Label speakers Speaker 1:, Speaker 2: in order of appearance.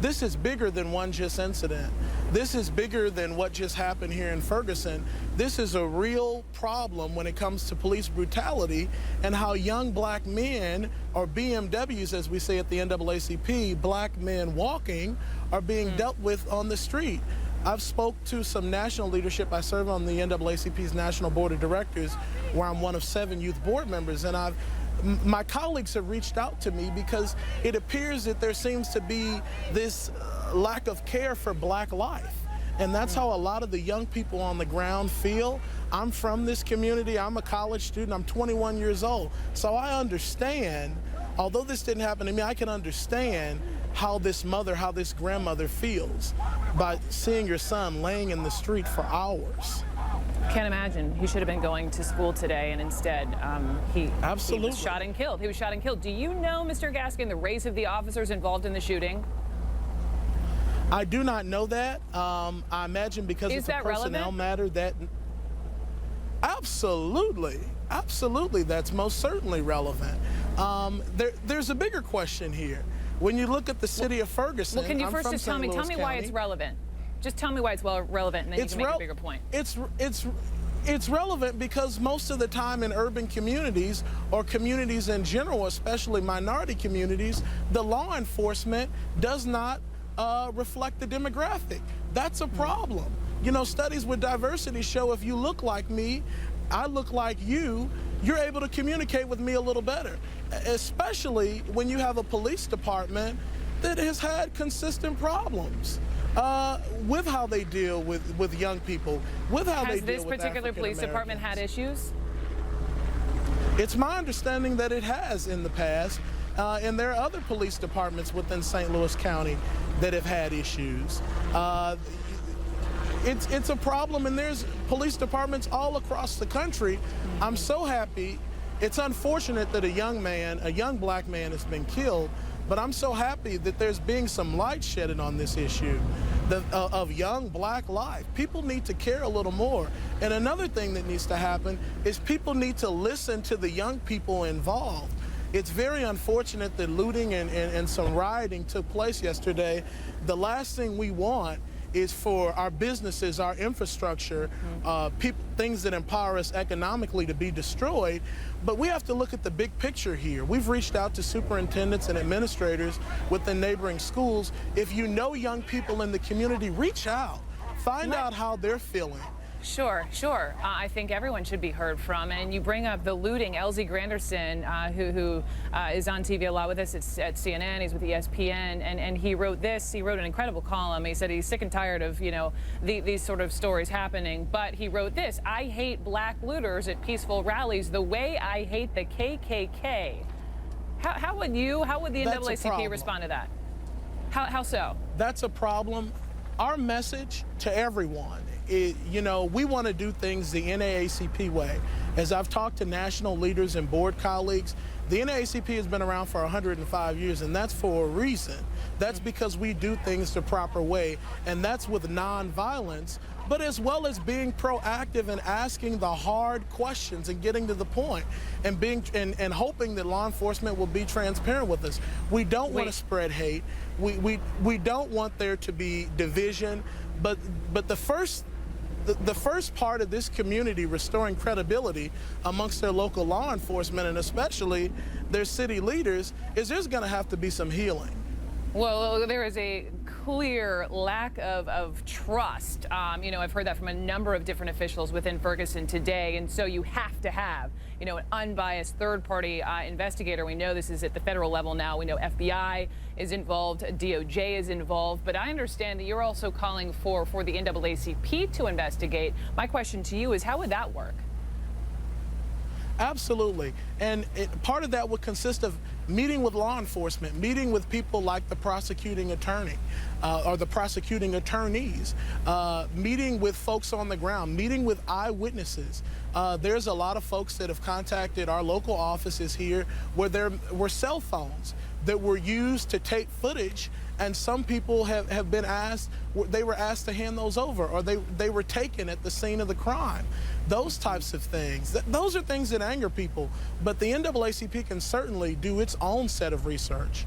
Speaker 1: this is bigger than one just incident. This is bigger than what just happened here in Ferguson. This is a real problem when it comes to police brutality and how young black men, or BMWs as we say at the NAACP, black men walking, are being dealt with on the street. I've spoke to some national leadership. I serve on the NAACP's National Board of Directors, where I'm one of 7 youth board members, and my colleagues have reached out to me because it appears that there seems to be this lack of care for black life. And that's how a lot of the young people on the ground feel. I'm from this community. I'm a college student. I'm 21 years old. So I understand, although this didn't happen to me, I can understand how this mother, how this grandmother feels by seeing your son laying in the street for hours.
Speaker 2: Can't imagine. He should have been going to school today, and instead he was shot and killed. He was shot and killed. Do you know, Mr. Gaskin, the race of the officers involved in the shooting?
Speaker 1: I do not know that. I imagine because it's a personnel matter that... Absolutely. Absolutely. That's most certainly relevant. There's a bigger question here. When you look at the city of Ferguson...
Speaker 2: Well, can you first just tell me why it's relevant? Just tell me why it's relevant, and then you can make a bigger point.
Speaker 1: It's relevant because most of the time in urban communities, or communities in general, especially minority communities, the law enforcement does not reflect the demographic. That's a problem. You know, studies with diversity show if you look like me, I look like you, you're able to communicate with me a little better, especially when you have a police department that has had consistent problems with how they deal with young people, with how they deal with African Americans. Has
Speaker 2: this particular police department had issues?
Speaker 1: It's my understanding that it has in the past, and there are other police departments within St. Louis County that have had issues. It's a problem, and there's police departments all across the country. I'm so happy. It's unfortunate that a young black man has been killed, but I'm so happy that there's being some light shedded on this issue of young black life. People need to care a little more. And another thing that needs to happen is people need to listen to the young people involved. It's very unfortunate that looting and some rioting took place yesterday. The last thing we want is for our businesses, our infrastructure, things that empower us economically to be destroyed. But we have to look at the big picture here. We've reached out to superintendents and administrators within neighboring schools. If you know young people in the community, reach out. Find out how they're feeling.
Speaker 2: Sure. I think everyone should be heard from. And you bring up the looting. Elzie Granderson, who is on TV a lot with us at CNN, he's with ESPN, and he wrote this. He wrote an incredible column. He said he's sick and tired of, you know, these sort of stories happening. But he wrote this: I hate black looters at peaceful rallies the way I hate the KKK. How would the NAACP respond to that? How so?
Speaker 1: That's a problem. Our message to everyone, you know, we want to do things the NAACP way. As I've talked to national leaders and board colleagues, the NAACP has been around for 105 years, and that's for a reason. That's because we do things the proper way, and that's with nonviolence, but as well as being proactive and asking the hard questions and getting to the point, and and hoping that law enforcement will be transparent with us. We don't want to spread hate. We don't want there to be division, but the first part of this community restoring credibility amongst their local law enforcement, and especially their city leaders, is there's going to have to be some healing.
Speaker 2: Well, there is a clear lack of trust. You know, I've heard that from a number of different officials within Ferguson today, and so you have to have, you know, an unbiased third-party investigator. We know this is at the federal level now. We know FBI is involved, DOJ is involved, but I understand that you're also calling for the NAACP to investigate. My question to you is, how would that work?
Speaker 1: Absolutely. And part of that would consist of meeting with law enforcement, meeting with people like the prosecuting attorney or the prosecuting attorneys, meeting with folks on the ground, meeting with eyewitnesses. There's a lot of folks that have contacted our local offices here where there were cell phones that were used to take footage, and some people have been asked, they were asked to hand those over, or they were taken at the scene of the crime. Those types of things. Those are things that anger people, but the NAACP can certainly do its own set of research.